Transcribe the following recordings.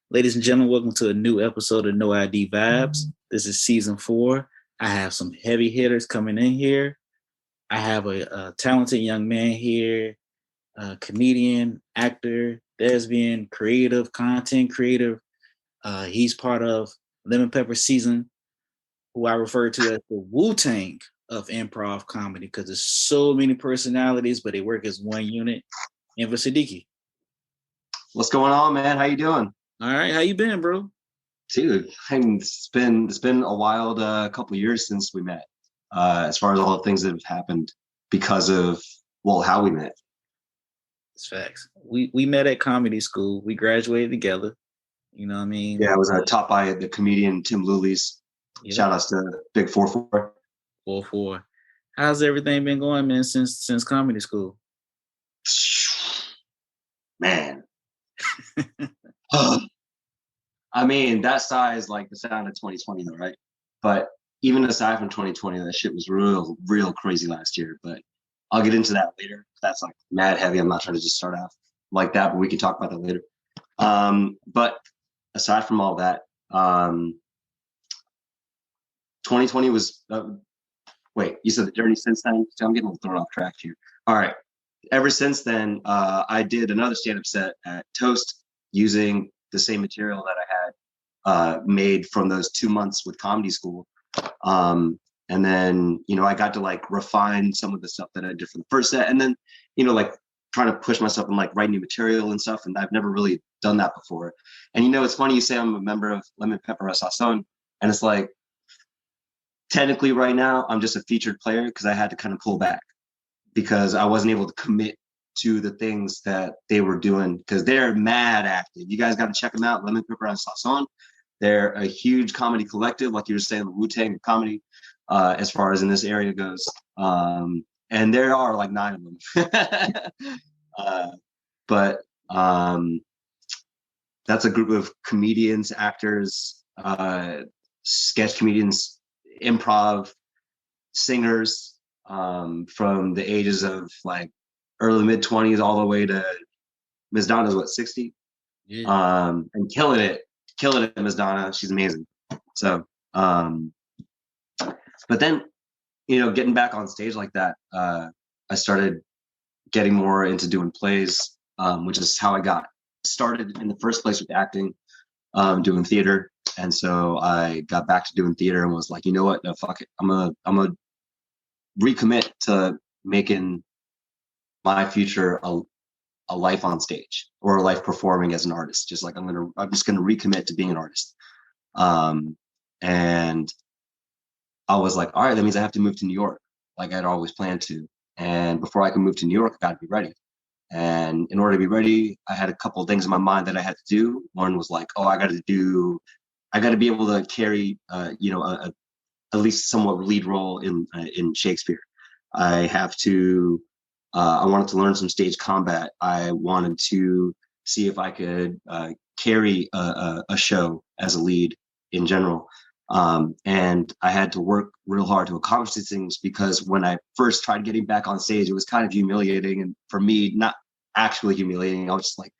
Ladies and gentlemen, welcome to a new episode of No ID Vibes. This is season 4. I have some heavy hitters coming in here. I have a talented young man here, a comedian, actor, thespian, creative, content creator. He's part of Lemon Pepper Season, who I refer to as the Wu-Tang of improv comedy because there's so many personalities, but they work as one unit. Enver Siddiky. What's going on, man? How you doing? All right, how you been, bro? Dude, it's been a wild couple of years since we met. As far as all the things that have happened because of how we met. It's facts. We met at comedy school. We graduated together. You know what I mean? Yeah, I was taught by the comedian Tim Lulis. Yep. Shout outs to Big 4-4. 4-4. How's everything been going, man, since comedy school? Man. I mean, that size like the sound of 2020 though, right? But even aside from 2020, that shit was real crazy last year. But I'll get into that later. That's like mad heavy. I'm not trying to just start off like that, but we can talk about that later. But aside from all that, 2020 was wait, you said the journey since then? I'm getting a little thrown off track here. All right. Ever since then, I did another stand-up set at Toast using the same material that I had made from those 2 months with comedy school. And then, I got to like refine some of the stuff that I did for the first set. And then, like trying to push myself and like write new material and stuff. And I've never really done that before. And, it's funny you say I'm a member of Lemon Pepper Sazon. And it's like, technically right now, I'm just a featured player because I had to kind of pull back because I wasn't able to commit to the things that they were doing because they're mad active. You guys got to check them out. Lemon Pepper Sazon. They're a huge comedy collective, like you were saying, the Wu-Tang of comedy, as far as in this area goes. And there are like 9 of them. But that's a group of comedians, actors, sketch comedians, improv, singers, from the ages of like early mid-20s all the way to Ms. Donna's what, 60? Yeah. And killing it, Ms. Donna. She's amazing. So, but then, getting back on stage like that, I started getting more into doing plays, which is how I got started in the first place with acting, doing theater. And so I got back to doing theater and was like, you know what? No, fuck it. I'm gonna recommit to making my future a life on stage or a life performing as an artist. Just like I'm just gonna recommit to being an artist. And I was like, all right, that means I have to move to New York, like I'd always planned to. And before I could move to New York, I got to be ready. And in order to be ready, I had a couple of things in my mind that I had to do. One was like, I got to be able to carry, at least somewhat lead role in Shakespeare. I have to. I wanted to learn some stage combat. I wanted to see if I could carry a show as a lead in general. And I had to work real hard to accomplish these things because when I first tried getting back on stage, it was kind of humiliating. And for me, not actually humiliating. I was just like,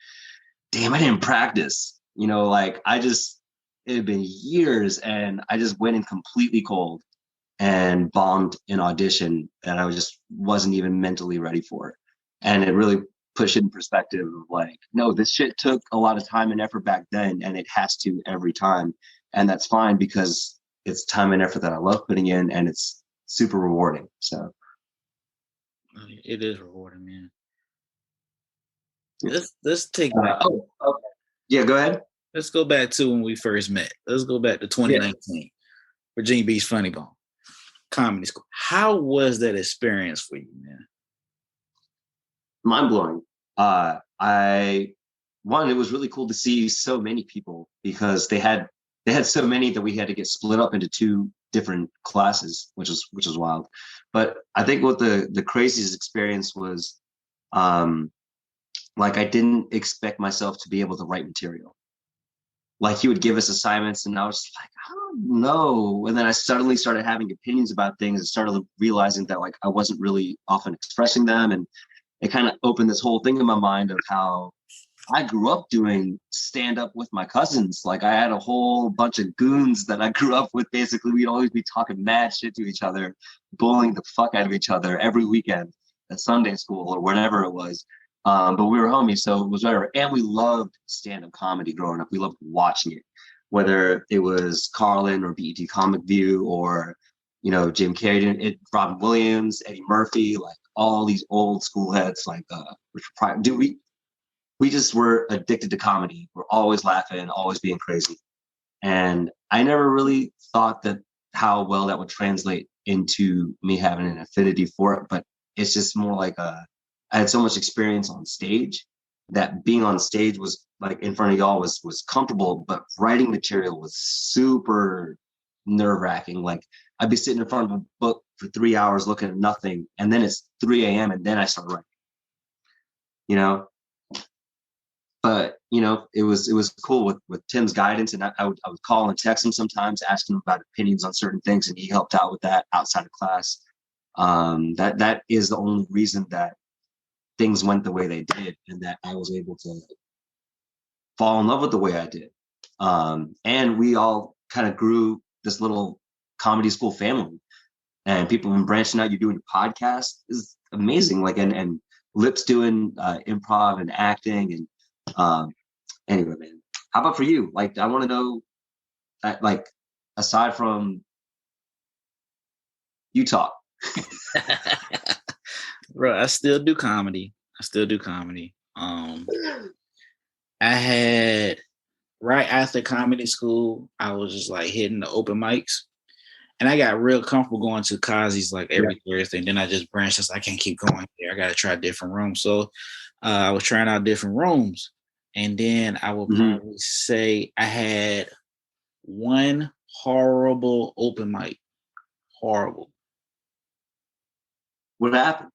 damn, I didn't practice. It had been years and I just went in completely cold and bombed an audition that I just wasn't even mentally ready for. And it really pushed it in perspective of like, no, this shit took a lot of time and effort back then and it has to every time. And that's fine because it's time and effort that I love putting in and it's super rewarding. So it is rewarding, man. Let's take back. Okay. Yeah, go ahead. Let's go back to when we first met. Let's go back to 2019, yeah. Virginia Beach Funny Bone Comedy School. How was that experience for you, man? Mind blowing. It was really cool to see so many people because they had so many that we had to get split up into 2 different classes, which was wild. But I think what the craziest experience was, like I didn't expect myself to be able to write material. Like he would give us assignments and I was like, I don't know. And then I suddenly started having opinions about things and started realizing that like I wasn't really often expressing them. And it kind of opened this whole thing in my mind of how I grew up doing stand-up with my cousins. Like I had a whole bunch of goons that I grew up with. Basically, we'd always be talking mad shit to each other, bullying the fuck out of each other every weekend at Sunday school or whatever it was. But we were homies, so it was whatever. And we loved stand-up comedy growing up. We loved watching it, whether it was Carlin or BET Comic View or, Jim Carrey, Robin Williams, Eddie Murphy, like all these old school heads, like Richard Pryor. Dude, we just were addicted to comedy. We're always laughing, always being crazy. And I never really thought that how well that would translate into me having an affinity for it. But it's just more like I had so much experience on stage that being on stage was like in front of y'all was comfortable, but writing material was super nerve-wracking. Like I'd be sitting in front of a book for 3 hours looking at nothing, and then it's 3 a.m. and then I start writing. But it was cool with Tim's guidance, and I would call and text him sometimes, ask him about opinions on certain things, and he helped out with that outside of class. That is the only reason that things went the way they did, and that I was able to fall in love with the way I did. And we all kind of grew this little comedy school family, and people have been branching out. You're doing a podcast is amazing. Like and Lip's doing improv and acting and. Anyway, man, how about for you? Like, I want to know, like, aside from you talk. Bro, I still do comedy. I had, right after comedy school, I was just like hitting the open mics. And I got real comfortable going to Kazi's like every Thursday. And then I just branched. I said, I can't keep going there. I got to try different rooms. So I was trying out different rooms. And then I will probably say I had one horrible open mic. Horrible. What happened?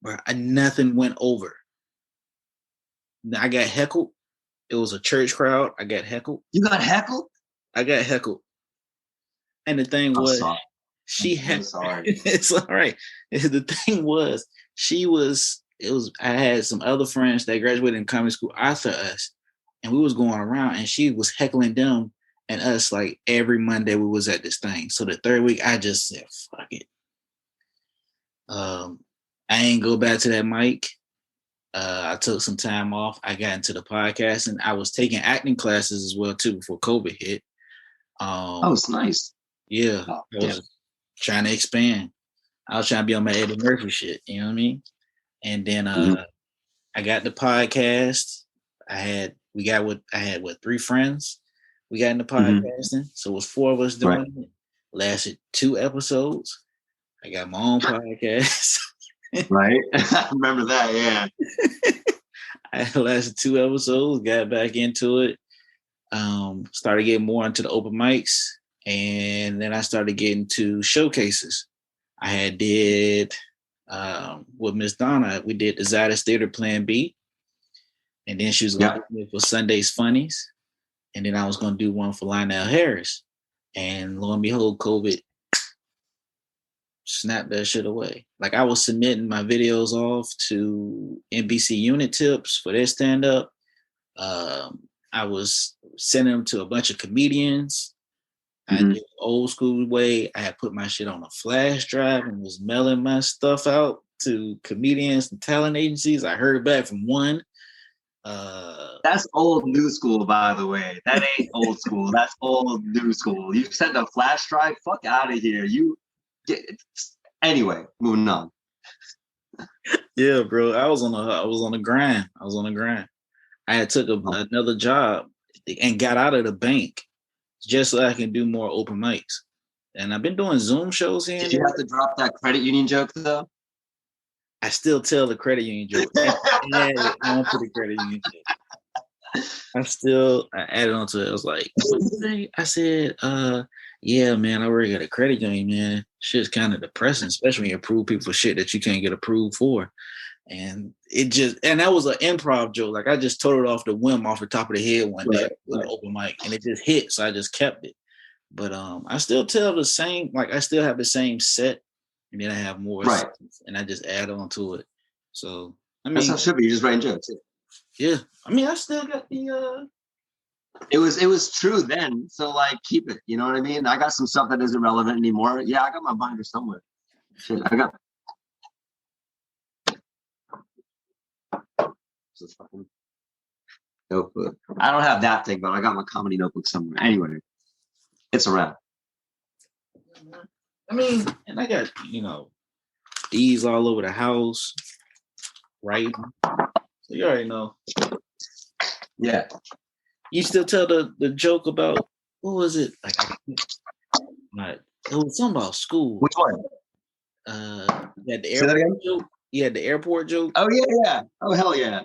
Bro, nothing went over. I got heckled. It was a church crowd. I got heckled. You got heckled? I got heckled. And the thing was, she had. It's all right. The thing was, I had some other friends that graduated in comedy school after us, and we was going around, and she was heckling them and us like every Monday we was at this thing. So the third week, I just said, fuck it. I ain't go back to that mic. I took some time off. I got into the podcast, and I was taking acting classes as well too before COVID hit. It's nice. Yeah, I was trying to expand. I was trying to be on my Eddie Murphy shit. You know what I mean? And then I got the podcast. I had 3 friends. We got into podcasting. So it was 4 of us doing it. Lasted 2 episodes. I got my own podcast. Right. I remember that, yeah. I lasted 2 episodes, got back into it. Started getting more into the open mics. And then I started getting to showcases. I had did with Miss Donna, we did the Zydus Theater Plan B. And then she was going to do it for Sunday's Funnies. And then I was going to do one for Lionel Harris. And lo and behold, COVID snapped that shit away. Like I was submitting my videos off to NBC Unit Tips for their stand-up. I was sending them to a bunch of comedians. I did the old school way. I had put my shit on a flash drive and was mailing my stuff out to comedians and talent agencies. I heard back from one. That's old new school, by the way. That ain't old school. That's old new school. You send a flash drive? Fuck out of here. Anyway, moving on. Yeah, bro. I was on the grind. I had took another job and got out of the bank just so I can do more open mics. And I've been doing Zoom shows here. Did you have to drop that credit union joke though? I still tell the credit union joke. I added on to the credit union joke. I added on to it. I was like, what did you say? I said, yeah, man, I already got a credit union, man. Shit's kind of depressing, especially when you approve people for shit that you can't get approved for. And that was an improv joke. Like I just told it off the whim off the top of the head one day with an open mic, and it just hit. So I just kept it. But I still tell the same, like I still have the same set, and then I have more sets, and I just add on to it. So I mean, that's how it should be. You're just writing jokes. Yeah. I mean, I still got the It was true then. So like keep it. You know what I mean? I got some stuff that isn't relevant anymore. Yeah, I got my binder somewhere. Shit, I got this fucking notebook. I don't have that thing, but I got my comedy notebook somewhere. Anyway, it's around. I mean, and I got, these all over the house, right? So you already know. Yeah. You still tell the joke about, what was it? Like, it was something about school. Which one? You had the airport joke. You had the airport joke. Oh yeah. Oh hell yeah.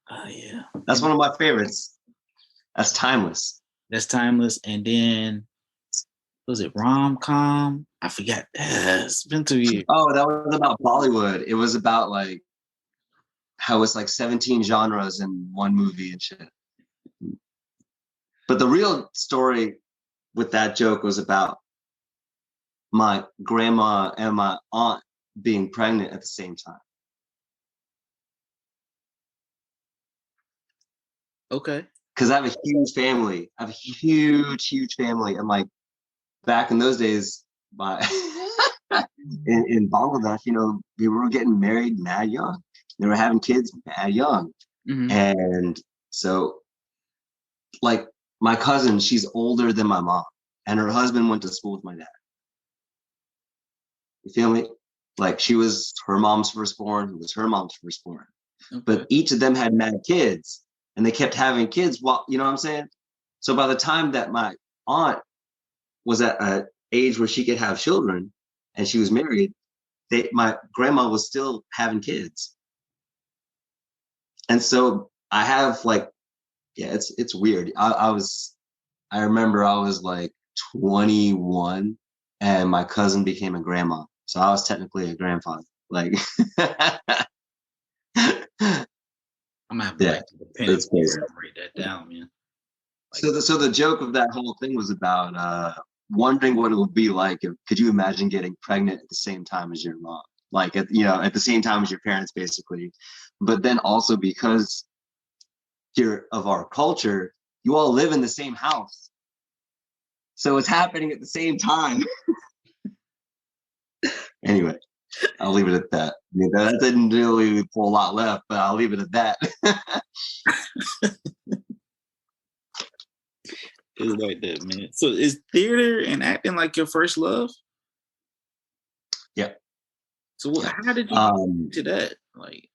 Oh yeah. That's one of my favorites. That's timeless. That's timeless. And then was it rom-com? I forgot. It's been 2 years. Oh, that was about Bollywood. It was about like how it's like 17 genres in one movie and shit. But the real story with that joke was about my grandma and my aunt being pregnant at the same time. Okay. Because I have a huge family. I have a huge family. And like back in those days, in Bangladesh, we were getting married mad young. They were having kids mad young. Mm-hmm. And so like my cousin, she's older than my mom. And her husband went to school with my dad. You feel me? Like she was her mom's firstborn, who was her mom's firstborn. Okay. But each of them had mad kids. And they kept having kids while, you know what I'm saying? So by the time that my aunt was at an age where she could have children and she was married, my grandma was still having kids. And so I have like, yeah, it's weird. I remember I was like 21 and my cousin became a grandma. So I was technically a grandfather. Like, I'm gonna have to it's crazy. Write that down, man. Like, so the joke of that whole thing was about wondering what it would be like. Could you imagine getting pregnant at the same time as your mom, like at the same time as your parents, basically? But then also because here of our culture, you all live in the same house, so it's happening at the same time. Anyway. I'll leave it at that. I mean, that didn't really pull a lot left, but I'll leave it at that. It's like that, man. So is theater and acting like your first love? Yeah. So how did you get into that? Like,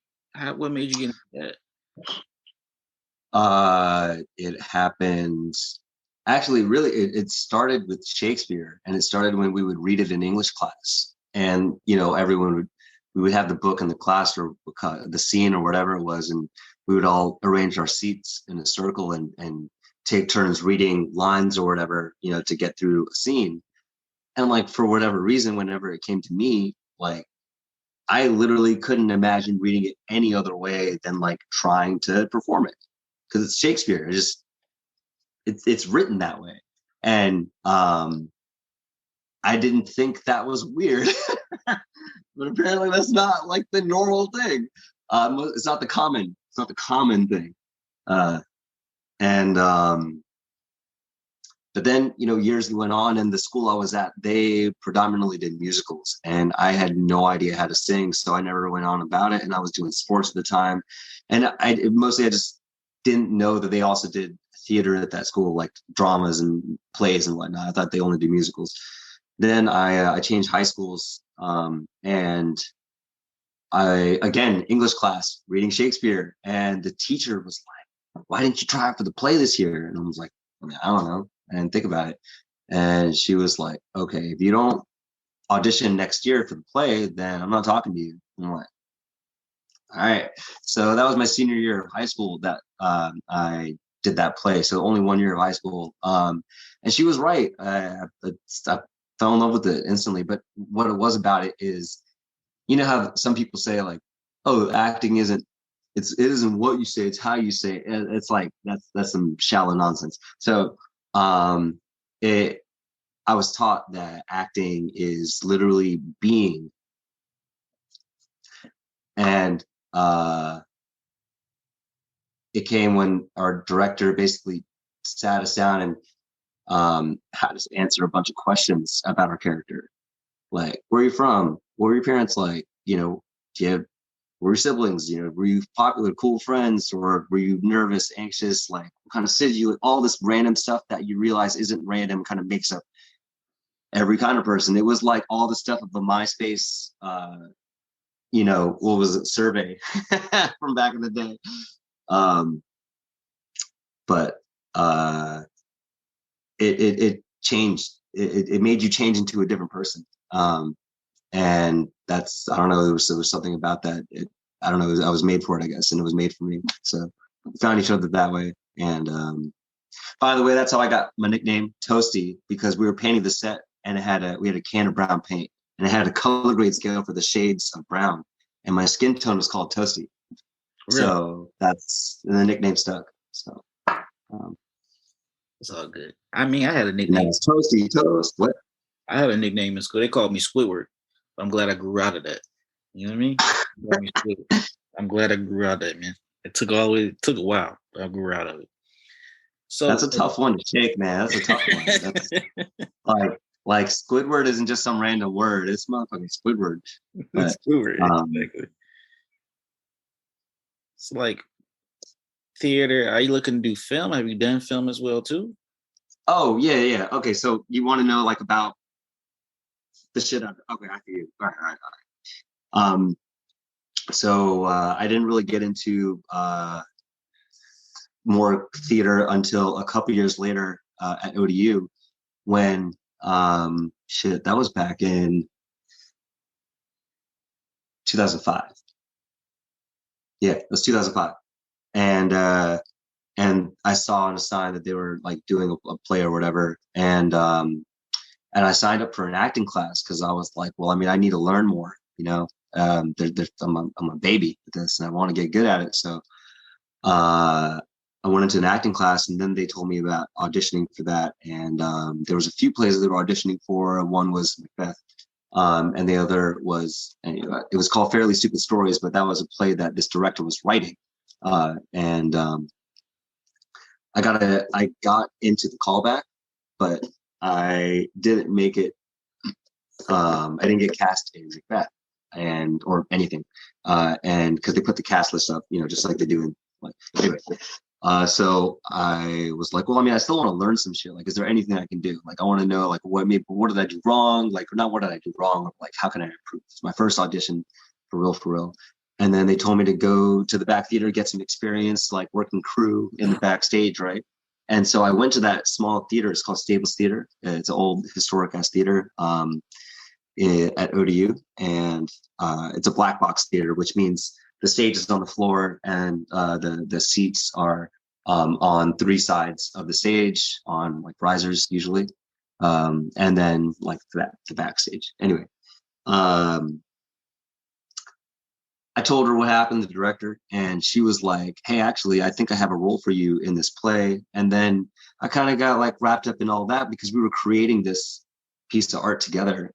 what made you get into that? It happened. Actually, really, it started with Shakespeare, and it started when we would read it in English class. And we would have the book in the class or the scene or whatever it was, and we would all arrange our seats in a circle and take turns reading lines or whatever, to get through a scene. And like for whatever reason, whenever it came to me, like I literally couldn't imagine reading it any other way than like trying to perform it, because it's Shakespeare. It's written that way, and I didn't think that was weird, but apparently that's not like the normal thing. It's not the common thing. But then, years went on, and the school I was at, they predominantly did musicals, and I had no idea how to sing, so I never went on about it. And I was doing sports at the time, and I just didn't know that they also did theater at that school, like dramas and plays and whatnot. I thought they only do musicals. Then I changed high schools, and again, English class, reading Shakespeare. And the teacher was like, "Why didn't you try out for the play this year?" And I was like, I don't know. I didn't think about it. And she was like, "Okay, if you don't audition next year for the play, then I'm not talking to you." And I'm like, all right. So that was my senior year of high school that I did that play. So only 1 year of high school. And she was right. I fell in love with it instantly. But what it was about it is, how some people say like, "Oh, acting it isn't what you say, it's how you say it." It's like that's some shallow nonsense. So I was taught that acting is literally being, and it came when our director basically sat us down and had us answer a bunch of questions about our character. Like, where are you from? What were your parents like? You know, do you have, were your siblings? You know, were you popular, cool friends, or were you nervous, anxious? Like, what kind of city you? All this random stuff that you realize isn't random, kind of makes up every kind of person. It was like all the stuff of the MySpace, you know, what was it, survey from back in the day. Um, but it changed. It made you change into a different person. And that's, I don't know, there was something about that. I don't know, I was made for it, I guess, and it was made for me. So we found each other that way. And by the way, that's how I got my nickname Toasty, because we were painting the set and we had a can of brown paint and it had a color grade scale for the shades of brown. And my skin tone was called Toasty. Really? So that's, and the nickname stuck. So it's all good. I mean, I had a nickname. It's Toasty Toast. What? I had a nickname in school. They called me Squidward. But I'm glad I grew out of that. You know what I mean? I'm glad I grew out of that, man. It took a while, but I grew out of it. So that's a tough one to take, man. That's a tough one. That's, like Squidward isn't just some random word. It's motherfucking Squidward. But, Squidward, exactly. It's like theater. Are you looking to do film? Have you done film as well too? Oh yeah. Okay, so you want to know like about the shit of okay, I feel you. All right. So I didn't really get into more theater until a couple years later at ODU, when that was back in 2005. Yeah, it was 2005, and I saw on a sign that they were like doing a play or whatever, and I signed up for an acting class because I was like, well, I mean, I need to learn more, you know. I'm a baby at this, and I want to get good at it. So I went into an acting class, and then they told me about auditioning for that. And there was a few plays that they were auditioning for. One was Macbeth, and the other was, it was called Fairly Stupid Stories, but that was a play that this director was writing. And I got into the callback, but I didn't make it. I didn't get cast in Macbeth or anything, and because they put the cast list up, you know, just like they do in like anyway. So I was like, well, I mean, I still want to learn some shit. Like, is there anything I can do? Like, I want to know, like, what did I do wrong? Like, not what did I do wrong? Like, how can I improve? It's my first audition, for real. And then they told me to go to the back theater, get some experience, like working crew in the backstage, right? And so I went to that small theater. It's called Stables Theater. It's an old historic ass theater at ODU, and it's a black box theater, which means the stage is on the floor and the seats are on three sides of the stage on like risers usually, and then like the backstage. Anyway, I told her what happened, the director, and she was like, hey, actually, I think I have a role for you in this play. And then I kind of got like wrapped up in all that because we were creating this piece of art together.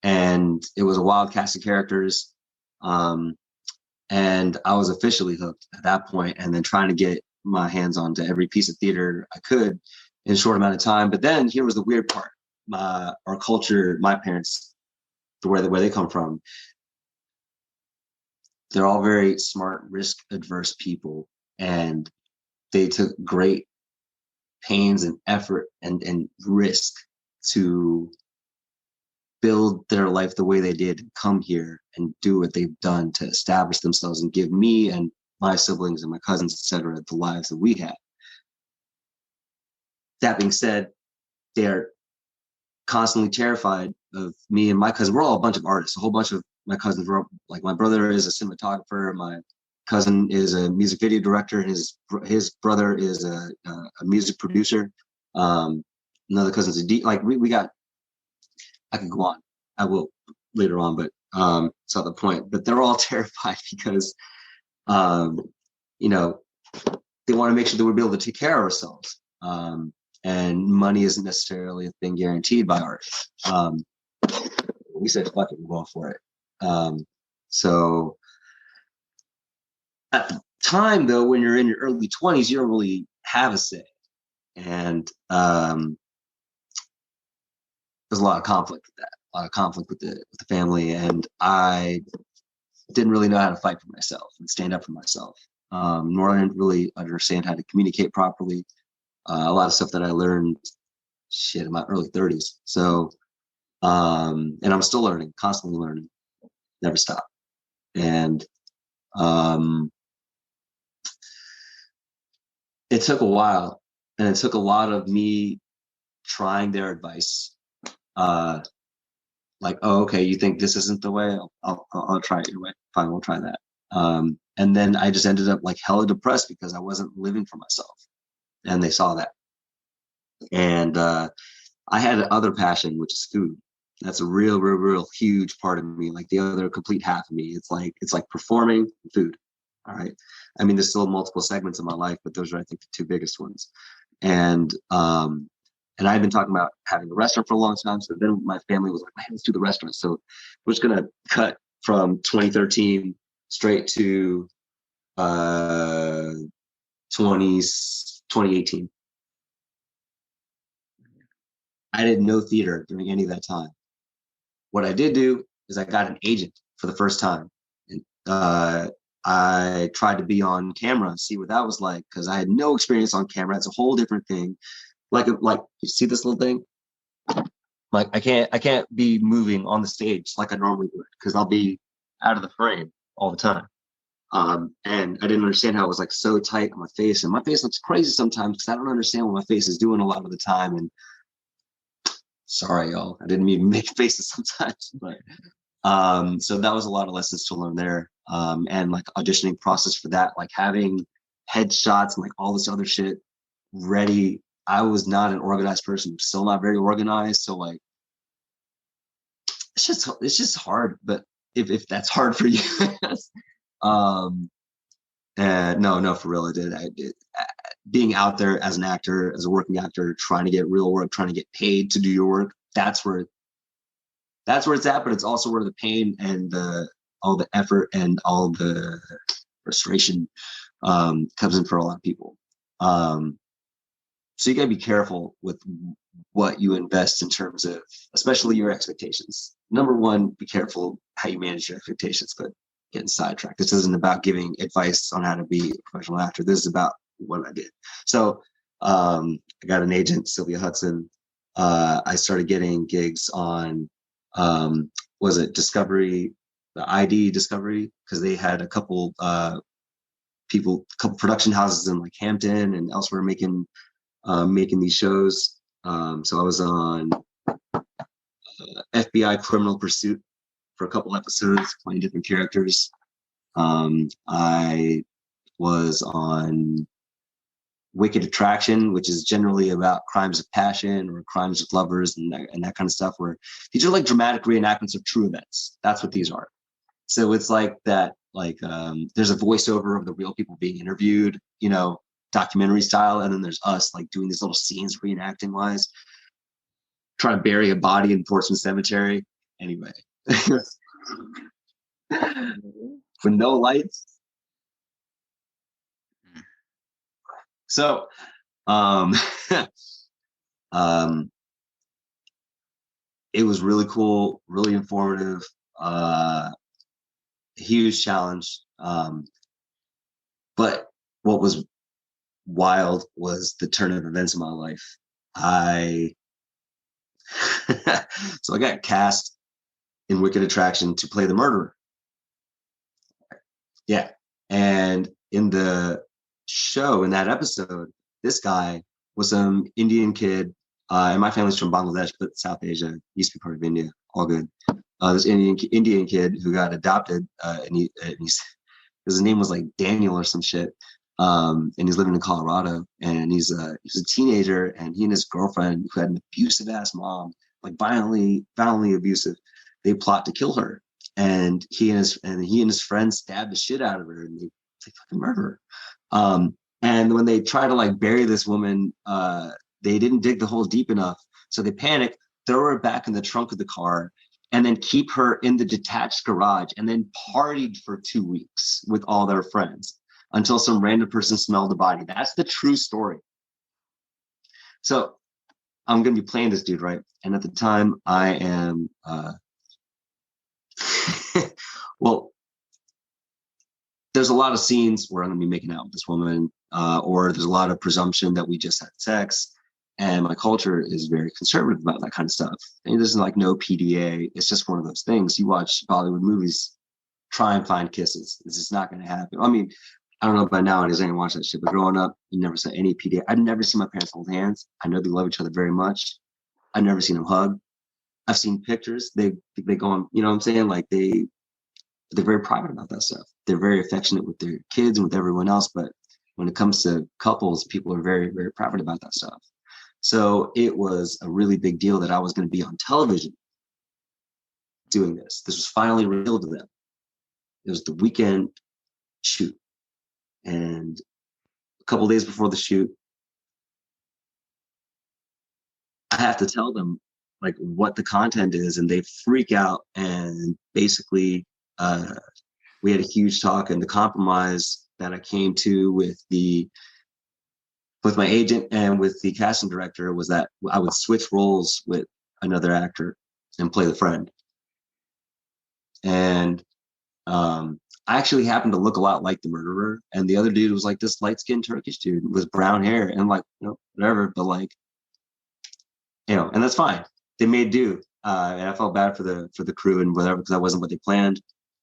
And it was a wild cast of characters. And I was officially hooked at that point, and then trying to get my hands onto every piece of theater I could in a short amount of time. But then here was the weird part. Our culture, my parents, where they come from, they're all very smart, risk adverse people, and they took great pains and effort and risk to build their life the way they did, come here and do what they've done to establish themselves and give me and my siblings and my cousins, etc., the lives that we had. That being said, they're constantly terrified of me and my cousin. We're all a bunch of artists. A whole bunch of my cousins were like, my brother is a cinematographer. My cousin is a music video director. And his brother is a music producer. Another cousin's a like we got. I could go on. I will later on, but it's not the point. But they're all terrified because, you know, they want to make sure that we'll be able to take care of ourselves. And money isn't necessarily a thing guaranteed by art. We said, fuck it, we're going for it. So time, though, when you're in your early 20s, you don't really have a say. And there's a lot of conflict with that, a lot of conflict with the family. And I didn't really know how to fight for myself and stand up for myself. Nor I didn't really understand how to communicate properly. A lot of stuff that I learned, in my early 30s. So, and I'm still learning, constantly learning, never stop. And it took a while, and it took a lot of me trying their advice. Like, oh, okay, you think this isn't the way? I'll try it your way. Fine, we'll try that. And then I just ended up like hella depressed because I wasn't living for myself, and they saw that. And I had another passion, which is food. That's a real huge part of me. Like the other complete half of me. It's like performing and food. All right. I mean, there's still multiple segments of my life, but those are, I think, the two biggest ones. And I've been talking about having a restaurant for a long time. So then my family was like, hey, let's do the restaurant. So we're just gonna cut from 2013 straight to 2018. I did no theater during any of that time. What I did do is I got an agent for the first time. And I tried to be on camera and see what that was like, because I had no experience on camera. It's a whole different thing. Like you see this little thing? Like I can't be moving on the stage like I normally would, because I'll be out of the frame all the time. And I didn't understand how it was like so tight on my face, and my face looks crazy sometimes because I don't understand what my face is doing a lot of the time. And sorry, y'all, I didn't even make faces sometimes, but so that was a lot of lessons to learn there. And like auditioning process for that, like having headshots and like all this other shit ready. I was not an organized person, still not very organized. So like, it's just hard. But if that's hard for you, no, for real, I did. Being out there as an actor, as a working actor, trying to get real work, trying to get paid to do your work. That's where it's at. But it's also where the pain and all the effort and all the frustration comes in for a lot of people. So you got to be careful with what you invest in terms of, especially your expectations. Number one, be careful how you manage your expectations, but getting sidetracked. This isn't about giving advice on how to be a professional actor. This is about what I did. So I got an agent, Sylvia Hudson. I started getting gigs on, was it Discovery, the ID Discovery, because they had a couple production houses in like Hampton and elsewhere making these shows. So I was on FBI Criminal Pursuit for a couple episodes, playing different characters. I was on Wicked Attraction, which is generally about crimes of passion or crimes with lovers and that kind of stuff, where these are like dramatic reenactments of true events. That's what these are. So it's like that, like there's a voiceover of the real people being interviewed, documentary style, and then there's us like doing these little scenes reenacting wise, trying to bury a body in Portsmouth Cemetery. Anyway, with no lights. So, it was really cool, really informative, huge challenge. But what was wild was the turn of events in my life. So I got cast in Wicked Attraction to play the murderer. Yeah. And in the show, in that episode, this guy was some Indian kid, and my family's from Bangladesh, but South Asia, used to be part of India, all good. This Indian kid who got adopted, and his name was like Daniel or some shit. And he's living in Colorado, and he's a teenager, and he and his girlfriend, who had an abusive ass mom, like violently abusive, they plot to kill her. And he and his friends stabbed the shit out of her, and they fucking murder her. And when they try to like bury this woman, they didn't dig the hole deep enough, so they panic, throw her back in the trunk of the car, and then keep her in the detached garage, and then partied for 2 weeks with all their friends until some random person smelled the body. That's the true story. So I'm going to be playing this dude, right? And at the time I am, well, there's a lot of scenes where I'm going to be making out with this woman, or there's a lot of presumption that we just had sex. And my culture is very conservative about that kind of stuff. And there's like no PDA. It's just one of those things. You watch Bollywood movies, try and find kisses. It's just not going to happen. I mean, I don't know about nowadays, anyone watch that shit, but growing up, you never saw any PDA. I've never seen my parents hold hands. I know they love each other very much. I've never seen them hug. I've seen pictures. They go on, you know what I'm saying? Like they're very private about that stuff. They're very affectionate with their kids and with everyone else. But when it comes to couples, people are very, very private about that stuff. So it was a really big deal that I was going to be on television doing this. This was finally revealed to them. It was the weekend shoot. And a couple of days before the shoot, I have to tell them like what the content is, and they freak out. And basically, we had a huge talk, and the compromise that I came to with my agent and with the casting director was that I would switch roles with another actor and play the friend. And I actually happened to look a lot like the murderer, and the other dude was like this light-skinned Turkish dude with brown hair, and like, you know, whatever, but like, you know, and that's fine. They made do, and I felt bad for the crew and whatever, because that wasn't what they planned,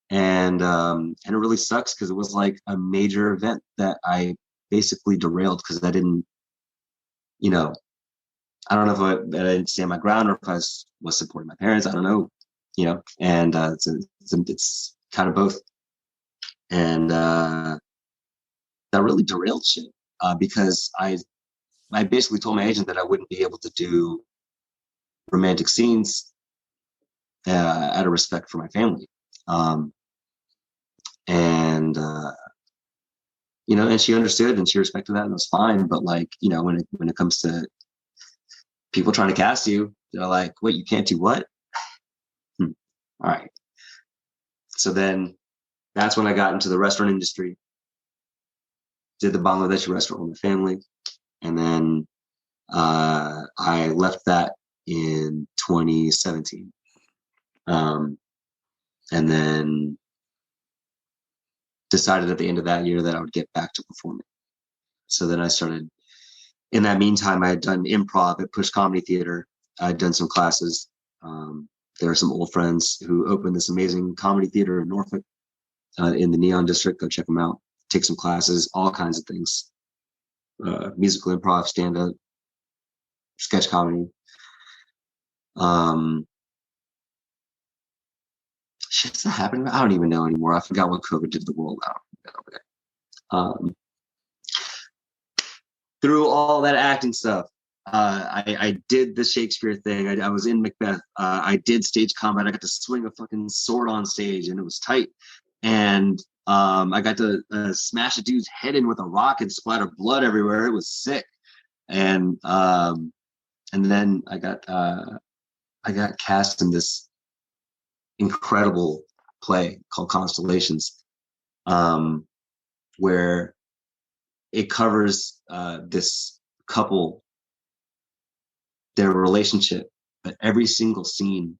and it really sucks because it was like a major event that I basically derailed because I didn't, you know, I don't know if I didn't stand my ground or if I was supporting my parents. I don't know, you know, and it's kind of both. And that really derailed shit because I basically told my agent that I wouldn't be able to do romantic scenes out of respect for my family. And you know, and she understood and she respected that, and it was fine. But like, you know, when it comes to people trying to cast you, they're like, "Wait, you can't do what?" All right. So then that's when I got into the restaurant industry. Did the Bangladeshi restaurant with my family, and then I left that in 2017, and then decided at the end of that year that I would get back to performing. So then I started. In that meantime, I had done improv at Push Comedy Theater. I'd done some classes. There are some old friends who opened this amazing comedy theater in Norfolk, in the Neon District. Go check them out. Take some classes, all kinds of things. Musical improv, stand-up, sketch comedy. Shit's not happening. I don't even know anymore. I forgot what COVID did to the world. Through all that acting stuff, I did the Shakespeare thing. I was in Macbeth. I did stage combat. I got to swing a fucking sword on stage, and it was tight. And I got to smash a dude's head in with a rock and splatter blood everywhere. It was sick. And then I got cast in this incredible play called Constellations, where it covers this couple, their relationship, but every single scene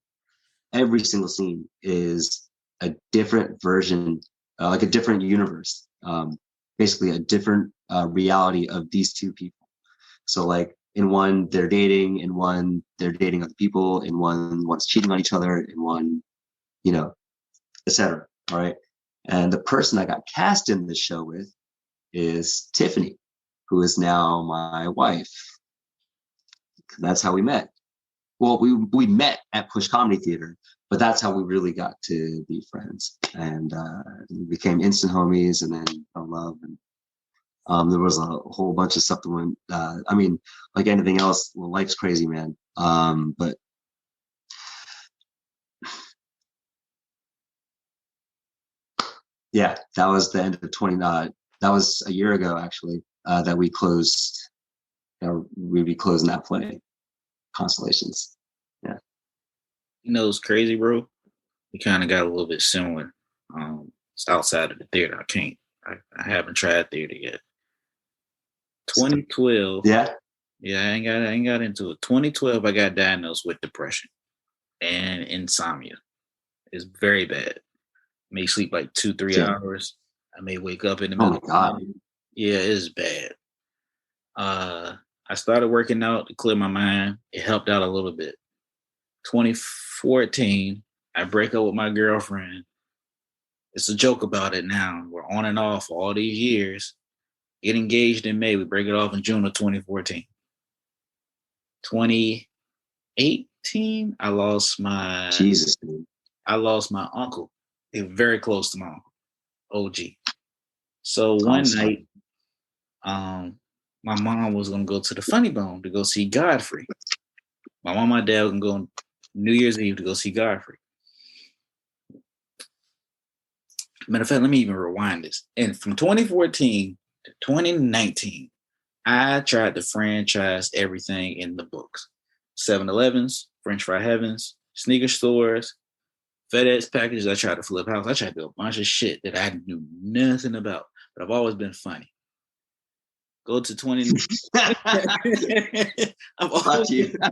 is a different version, like a different universe, basically a different reality of these two people. So like in one they're dating, in one they're dating other people, in one's cheating on each other, in one, you know, etc. All right. And the person I got cast in this show with is Tiffany, who is now my wife. That's how we met. Well, we met at Push Comedy Theater, but that's how we really got to be friends. And we became instant homies, and then fell in love. And there was a whole bunch of stuff that went, I mean, like anything else, well, life's crazy, man. But yeah, that was the end of 20, that was a year ago, actually, that we closed, we'd be closing that play, Constellations. Yeah. You know, it's crazy, bro. We kind of got a little bit similar. It's outside of the theater. I can't I haven't tried theater yet. 2012. Yeah. Yeah, I ain't got into it. 2012, I got diagnosed with depression and insomnia. It's very bad. May sleep like 2-3 Shit. hours. I may wake up in the Oh middle my of the God. night. Yeah, it's bad. I started working out to clear my mind. It helped out a little bit. 2014, I break up with my girlfriend. It's a joke about it now. We're on and off for all these years. Get engaged in May. We break it off in June of 2014. 2018, Jesus, dude. I lost my uncle. He was very close to my uncle, OG. So I'm one sorry. night, my mom was gonna go to the Funny Bone to go see Godfrey. My mom and my dad were gonna go on New Year's Eve to go see Godfrey. Matter of fact, let me even rewind this. And from 2014 to 2019, I tried to franchise everything in the books. 7-Elevens, French Fry Heavens, sneaker stores, FedEx packages. I tried to flip house. I tried to do a bunch of shit that I knew nothing about, but I've always been funny. Go to 20. I've always you. been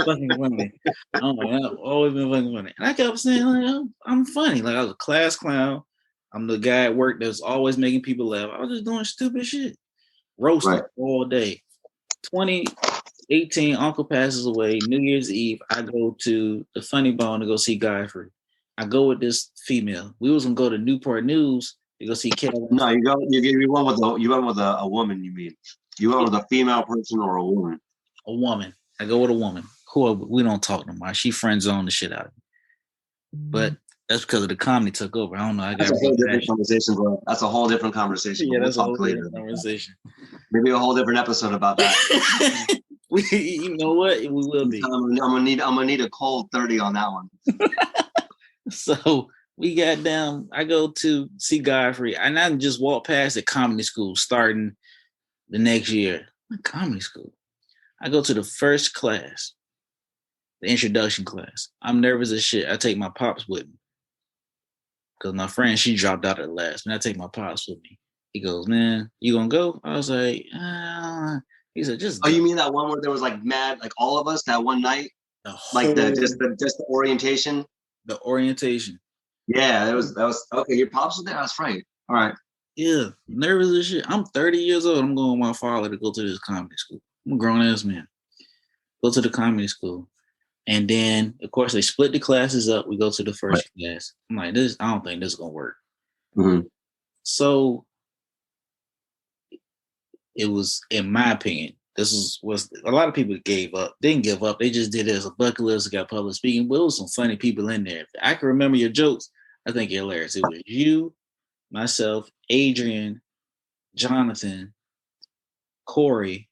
fucking funny. I've always been fucking funny. And I kept saying, like, I'm funny. Like, I was a class clown. I'm the guy at work that's always making people laugh. I was just doing stupid shit. Roasting all day. 2018, Uncle passes away. New Year's Eve, I go to the Funny Bone to go see Godfrey. I go with this female. We was gonna go to Newport News to go see Kevin. No, you went with a woman. You mean you went with a female person or a woman? A woman. I go with a woman. Who we don't talk no more. She friend zoned the shit out of me. But that's because of the comedy took over. I don't know. That's a whole different conversation, bro. That's a whole different conversation. Yeah, we'll that's a whole talk later. different conversation. Maybe a whole different episode about that. You know what? We will be. I'm gonna need a cold 30 on that one. So we got down. I go to see Godfrey, and I just walked past the comedy school starting the next year. Comedy school. I go to the first class, the introduction class. I'm nervous as shit. I take my pops with me because my friend, she dropped out at the last. And I take my pops with me. He goes, "Man, you gonna go?" I was like, He said, "Just." Oh, you mean that one where there was like mad, like all of us that one night, like just the orientation. The orientation. Yeah, that was okay. Your pops was there. That's right. All right. Yeah, nervous as shit. I'm 30 years old. I'm going with my father to go to this comedy school. I'm a grown ass man. Go to the comedy school. And then, of course, they split the classes up. We go to the first class. I'm like, I don't think this is going to work. Mm-hmm. So it was, in my opinion, was a lot of people gave up. Didn't give up. They just did it as a bucket list, got public speaking. But it was some funny people in there. If I can remember your jokes, I think you're hilarious. It was you, myself, Adrian, Jonathan, Corey.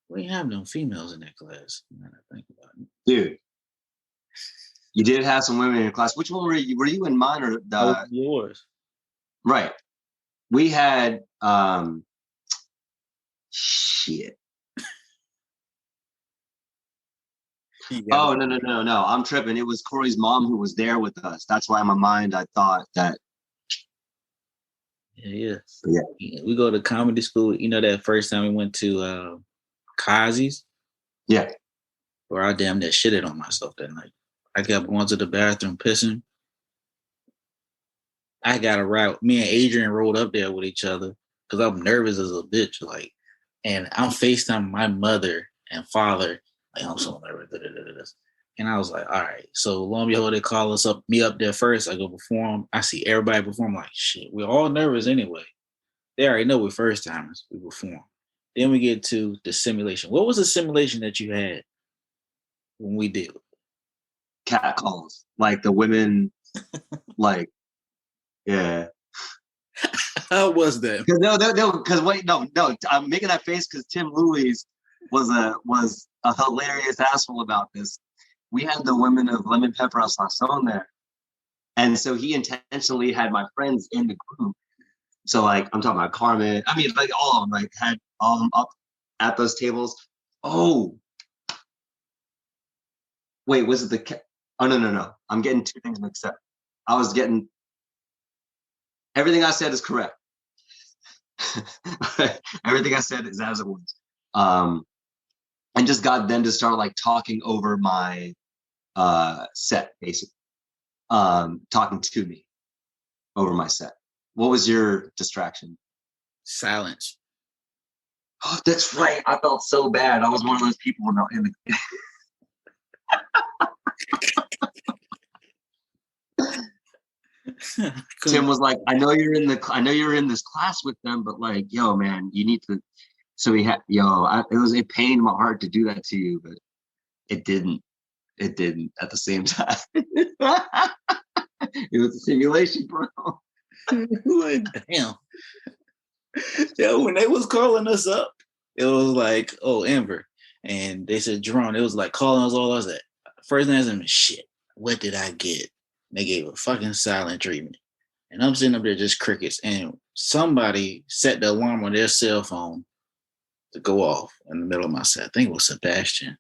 We didn't have no females in that class. Now I think about it. Dude, you did have some women in your class. Which one were you? Were you in mine or yours? Right. We had shit. Oh no! I'm tripping. It was Corey's mom who was there with us. That's why in my mind I thought that. Yeah. We go to comedy school. You know that first time we went to Kazi's? Yeah. Where I damn near shitted on myself that night. I kept going to the bathroom pissing. I got a ride. Me and Adrian rolled up there with each other because I'm nervous as a bitch. Like, and I'm FaceTiming my mother and father. Like, I'm so nervous. And I was like, all right. So lo and behold, they call me up there first. I go perform. I see everybody perform. Like, shit, we're all nervous anyway. They already know we're first timers. We perform. Then we get to the simulation. What was the simulation that you had when we did? Cat calls. Like the women, like, yeah. How was that? Because wait, no. I'm making that face because Tim Louis was a hilarious asshole about this. We had the women of Lemon Pepper Sazón there, and so he intentionally had my friends in the group. So like I'm talking about Carmen. I mean, like all of them, like had all of them up at those tables. Oh, wait, was it the? Oh no! I'm getting two things mixed up. I was getting everything I said is correct. Everything I said is as it was. And just got them to start like talking over my set, basically. Talking to me over my set. What was your distraction? Silence. Oh, that's right. I felt so bad. I was one of those people in the Tim was like, I know you're in this class with them, but like, yo, man, you need to. So it was a pain in my heart to do that to you, but it didn't at the same time. It was a simulation, bro. Like, damn. Yeah, when they was calling us up, it was like, oh, Enver. And they said, Jerome, it was like calling us all. I was like, first answer, shit, what did I get? They gave a fucking silent treatment. And I'm sitting up there just crickets. And somebody set the alarm on their cell phone to go off in the middle of my set. I think it was Sebastian.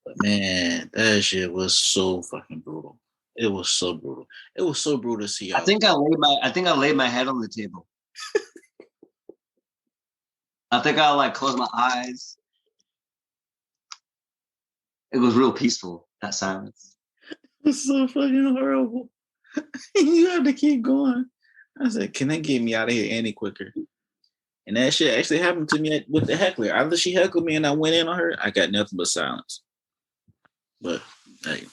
But man, that shit was so fucking brutal. It was so brutal. It was so brutal to see y'all. I think I laid my head on the table. I think I like closed my eyes. It was real peaceful, that silence. It was so fucking horrible. You have to keep going. I said, can they get me out of here any quicker? And that shit actually happened to me with the heckler. After she heckled me and I went in on her, I got nothing but silence. But hey.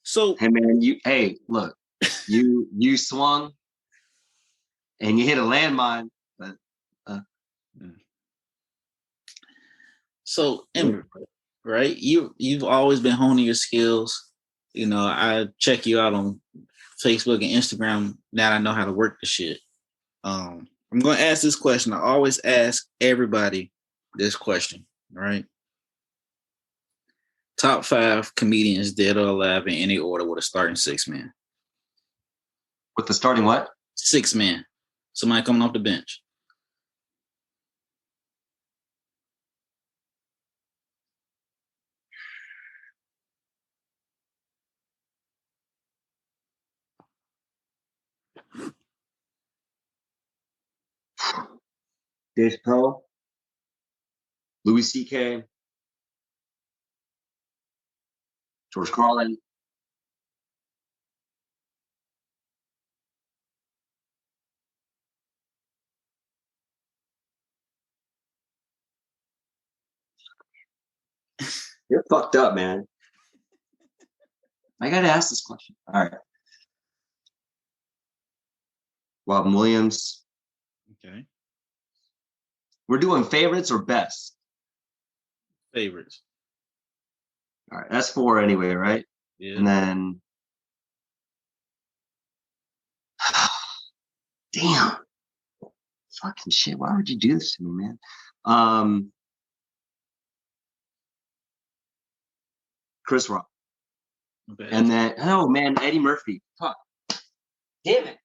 So hey man, look, you swung and you hit a landmine, but so Enver, right? You've always been honing your skills. You know, I check you out on Facebook and Instagram. Now I know how to work the shit. I'm going to ask this question. I always ask everybody this question, right? Top 5 comedians dead or alive in any order with a starting 6-man. With the starting what? 6-man. Somebody coming off the bench. Dave Chappelle, Louis C.K., George Carlin. You're fucked up, man. I gotta ask this question. All right. Robin Williams. Okay. We're doing favorites or best? Favorites. All right. That's 4 anyway, right? Yeah. And then damn. Fucking shit. Why would you do this to me, man? Chris Rock. Okay. And then, oh man, Eddie Murphy. Fuck. Damn it.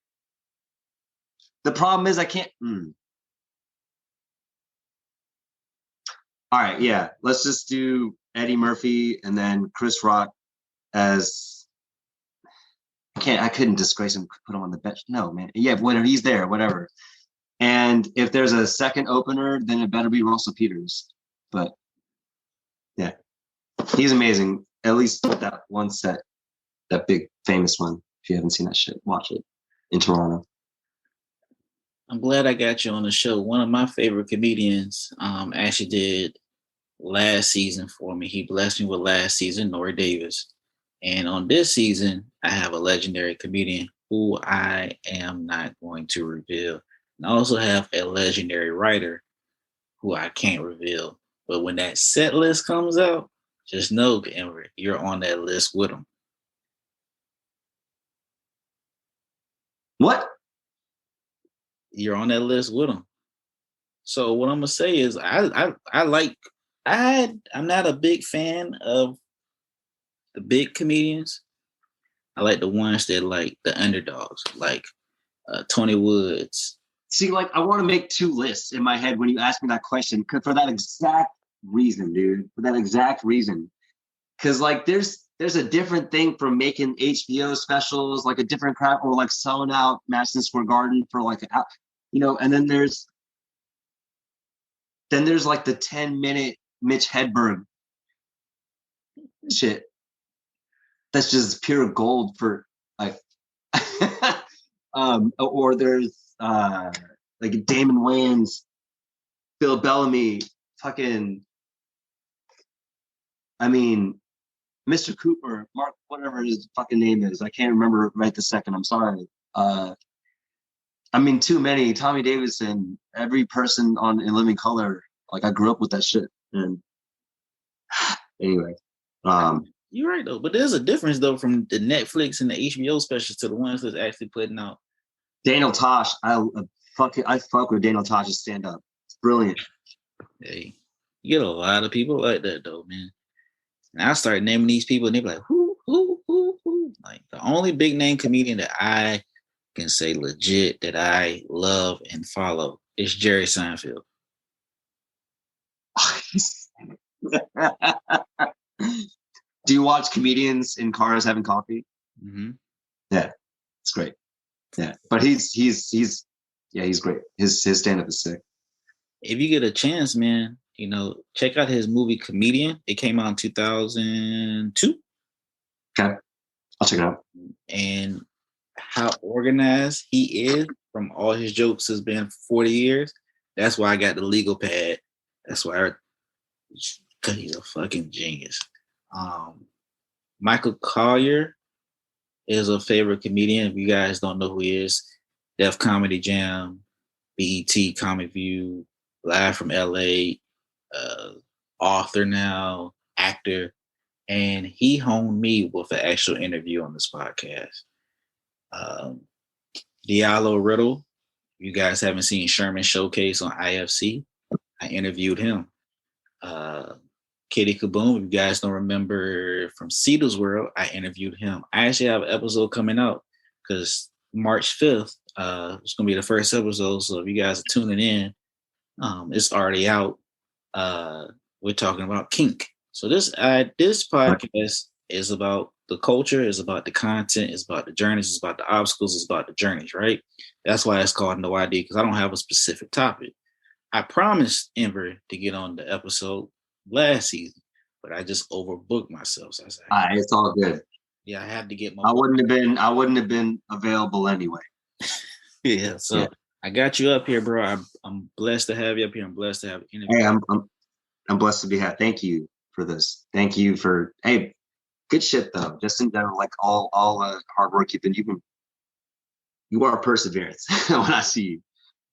The problem is I can't. All right, yeah. Let's just do Eddie Murphy and then Chris Rock as I couldn't disgrace him, put him on the bench. No, man. Yeah, whatever, he's there, whatever. And if there's a second opener, then it better be Russell Peters. But yeah, he's amazing. At least that one set, that big famous one. If you haven't seen that shit, watch it in Toronto. I'm glad I got you on the show. One of my favorite comedians actually did last season for me. He blessed me with last season, Nora Davis. And on this season, I have a legendary comedian who I am not going to reveal. And I also have a legendary writer who I can't reveal. But when that set list comes out, just know, Enver, you're on that list with them. What? You're on that list with them. So what I'm gonna say is, I'm not a big fan of the big comedians. I like the ones that like the underdogs, like Tony Woods. See, like I want to make 2 lists in my head when you ask me that question, for that exact reason, dude. For that exact reason, because like there's there's a different thing from making HBO specials, like a different crap, or like selling out Madison Square Garden for like and then there's like the 10-minute Mitch Hedberg shit. That's just pure gold for like or there's like Damon Wayans, Bill Bellamy, fucking Mr. Cooper, Mark, whatever his fucking name is. I can't remember right this second. I'm sorry. Too many. Tommy Davidson, every person in Living Color. Like I grew up with that shit. And anyway, you're right though. But there's a difference though from the Netflix and the HBO specials to the ones that's actually putting out. Daniel Tosh, I fuck with Daniel Tosh's stand up. It's brilliant. Hey, you get a lot of people like that though, man. And I started naming these people, and they be like, who? Like the only big name comedian that I can say legit that I love and follow is Jerry Seinfeld. Do you watch comedians in cars having coffee? Mm-hmm. Yeah, it's great. Yeah, but he's great. His stand-up is sick. If you get a chance, man, check out his movie Comedian. It came out in 2002. Okay, I'll check it out. And how organized he is from all his jokes has been 40 years. That's why I got the legal pad. That's why because he's a fucking genius. Michael Collier is a favorite comedian. If you guys don't know who he is, Def Comedy Jam, BET Comic View, Live from LA, author now, actor. And he honed me with an actual interview on this podcast. Diallo Riddle, you guys haven't seen Sherman Showcase on IFC. I interviewed him. Kitty Kaboom, if you guys don't remember from Cedar's World, I interviewed him. I actually have an episode coming out because March 5th, it's going to be the first episode. So if you guys are tuning in, it's already out. We're talking about kink. So this podcast is about the culture, is about the content, is about the journeys, is about the obstacles, is about the journeys, right? That's why it's called No ID, because I don't have a specific topic. I promised Enver to get on the episode last season, but I just overbooked myself. So I said, it's all good. Yeah, I had to get my. I wouldn't have been available anyway. Yeah, so yeah. I got you up here, bro. I'm blessed to have you up here. I'm blessed to have you. Hey, I'm blessed to be here. Thank you for this. Thank you for good shit though. Just in general, like all hard work you are perseverance when I see you.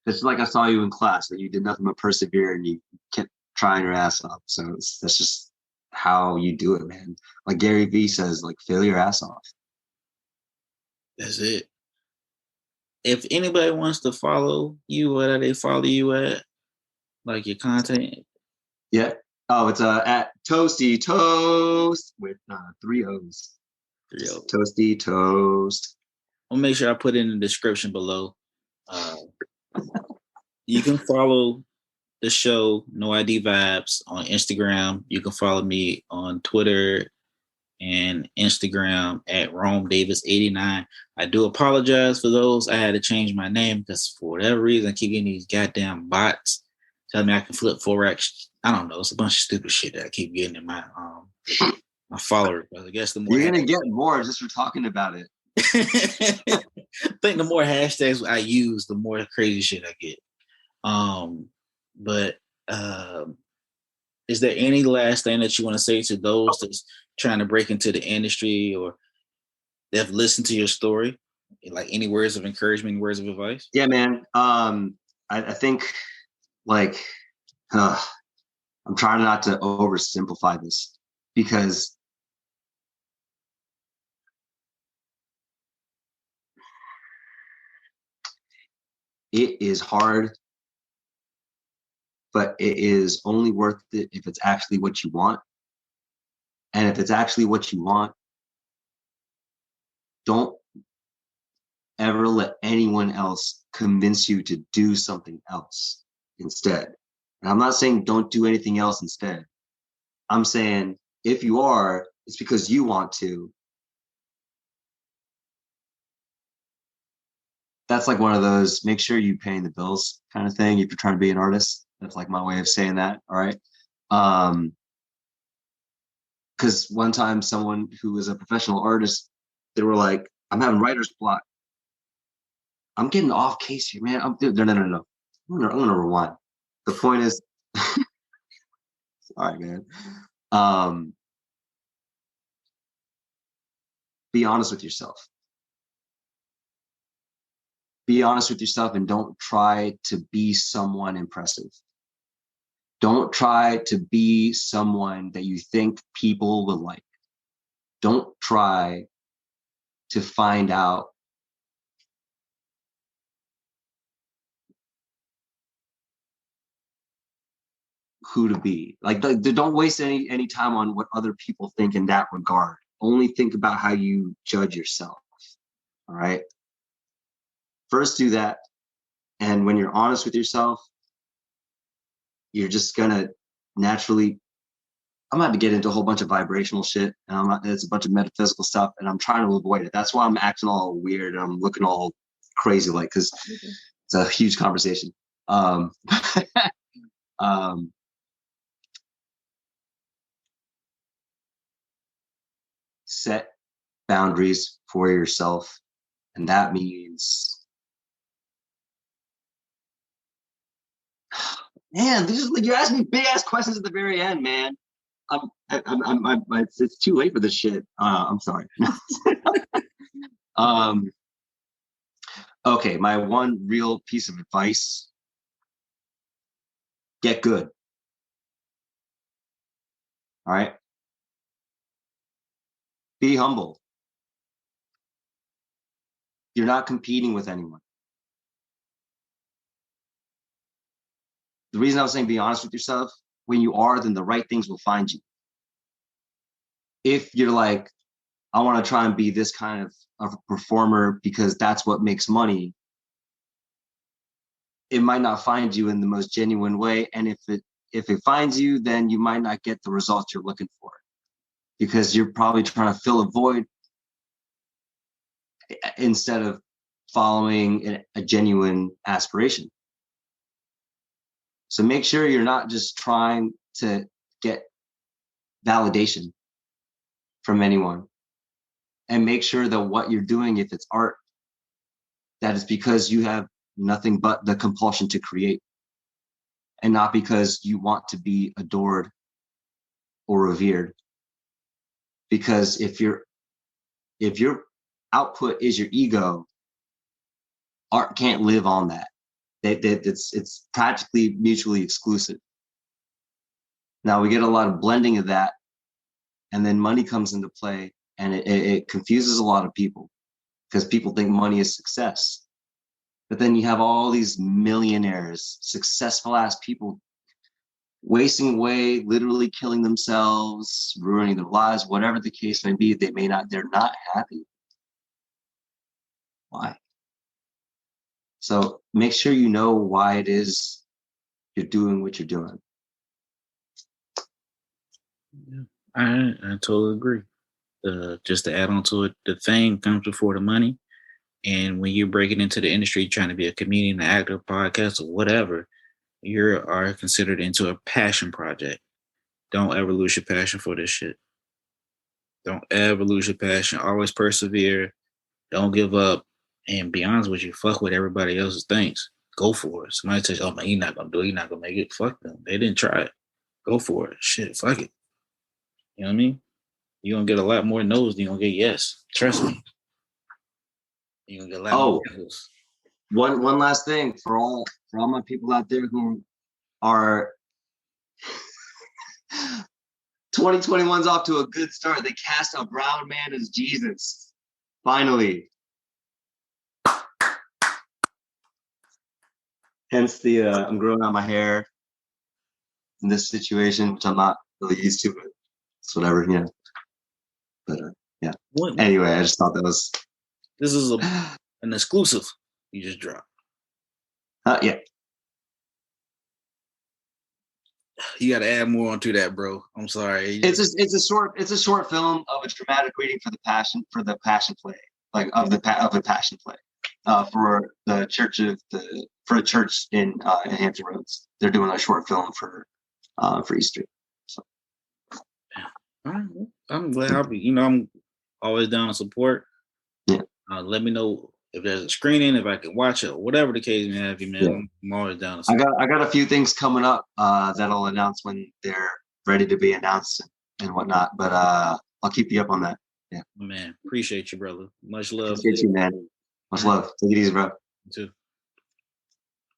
It's like I saw you in class that you did nothing but persevere and you kept trying your ass off. So that's just how you do it, man. Like Gary Vee says, like fail your ass off. That's it. If anybody wants to follow you, where do they follow you at? Like your content? Yeah. Oh, it's at Toasty Toast with 3 O's. 3 O's. Toasty Toast. I'll make sure I put it in the description below. You can follow the show No ID Vibes on Instagram. You can follow me on Twitter and Instagram at RomeDavis89. I do apologize for those. I had to change my name because for whatever reason I keep getting these goddamn bots telling me I can flip Forex. I don't know. It's a bunch of stupid shit that I keep getting in my followers. I guess the more you're gonna get more just for talking about it. I think the more hashtags I use, the more crazy shit I get. But is there any last thing that you want to say to those that's trying to break into the industry or they've listened to your story? Like any words of encouragement, words of advice? Yeah, man. I think like I'm trying not to oversimplify this because it is hard, but it is only worth it if it's actually what you want. And if it's actually what you want, don't ever let anyone else convince you to do something else instead. And I'm not saying don't do anything else instead. I'm saying if you are, it's because you want to. That's like one of those make sure you paying the bills kind of thing if you're trying to be an artist. That's like my way of saying that. All right. Because one time someone who was a professional artist, they were like, I'm having writer's block. I'm getting off case here, man. No. I'm gonna rewind. The point is, all right, man. Be honest with yourself. Be honest with yourself and don't try to be someone impressive. Don't try to be someone that you think people will like. Don't try to find out who to be. Like, don't waste any time on what other people think in that regard. Only think about how you judge yourself. All right. First, do that. And when you're honest with yourself, you're just gonna naturally. I'm about to get into a whole bunch of vibrational shit, and it's a bunch of metaphysical stuff, and I'm trying to avoid it. That's why I'm acting all weird and I'm looking all crazy, like, because it's a huge conversation. Set boundaries for yourself, and that means, man, this is like you're asking me big ass questions at the very end, man. It's too late for this shit. I'm sorry. Okay, my one real piece of advice: get good. All right. Be humble. You're not competing with anyone. The reason I was saying be honest with yourself, when you are, then the right things will find you. If you're like, I want to try and be this kind of a performer because that's what makes money, it might not find you in the most genuine way. And if it finds you, then you might not get the results you're looking for because you're probably trying to fill a void instead of following a genuine aspiration. So make sure you're not just trying to get validation from anyone, and make sure that what you're doing, if it's art, that is because you have nothing but the compulsion to create and not because you want to be adored or revered. Because if your output is your ego, art can't live on that. It's practically mutually exclusive. Now we get a lot of blending of that, and then money comes into play, and it confuses a lot of people because people think money is success. But then you have all these millionaires, successful ass people wasting away, literally killing themselves, ruining their lives, whatever the case may be. They're not happy. Why? So make sure you know why it is you're doing what you're doing. Yeah, I totally agree. Just to add on to it, the fame comes before the money. And when you're breaking into the industry, trying to be a comedian, an actor, podcast, or whatever, you are considered into a passion project. Don't ever lose your passion for this shit. Don't ever lose your passion. Always persevere. Don't give up. And be honest with you, fuck what everybody else thinks. Go for it. Somebody says, oh man, you're not gonna do it, you're not gonna make it. Fuck them. They didn't try it. Go for it. Shit, fuck it. You know what I mean? You're gonna get a lot more no's than you're gonna get yes. Trust me. You're gonna get a lot more no's. One last thing for all my people out there who are 2021's off to a good start. They cast a brown man as Jesus. Finally. Hence the I'm growing out my hair in this situation, which I'm not really used to, but it's whatever, you know. But yeah. What? Anyway, I just thought that was. This is an exclusive you just dropped. Yeah. You got to add more onto that, bro. I'm sorry. It's a short film of a dramatic reading for the passion play, like of the passion play, for the church for a church in Hampton Roads. They're doing a short film for Easter. So. All right. I'm glad. I'm always down to support. Yeah. Let me know if there's a screening, if I can watch it, whatever the case may have, man. Yeah. I'm always down to support. I got a few things coming up that I'll announce when they're ready to be announced and whatnot. But I'll keep you up on that. Yeah. Man, appreciate you, brother. Much love. Appreciate you, man. Much love. Take it easy, bro. You too.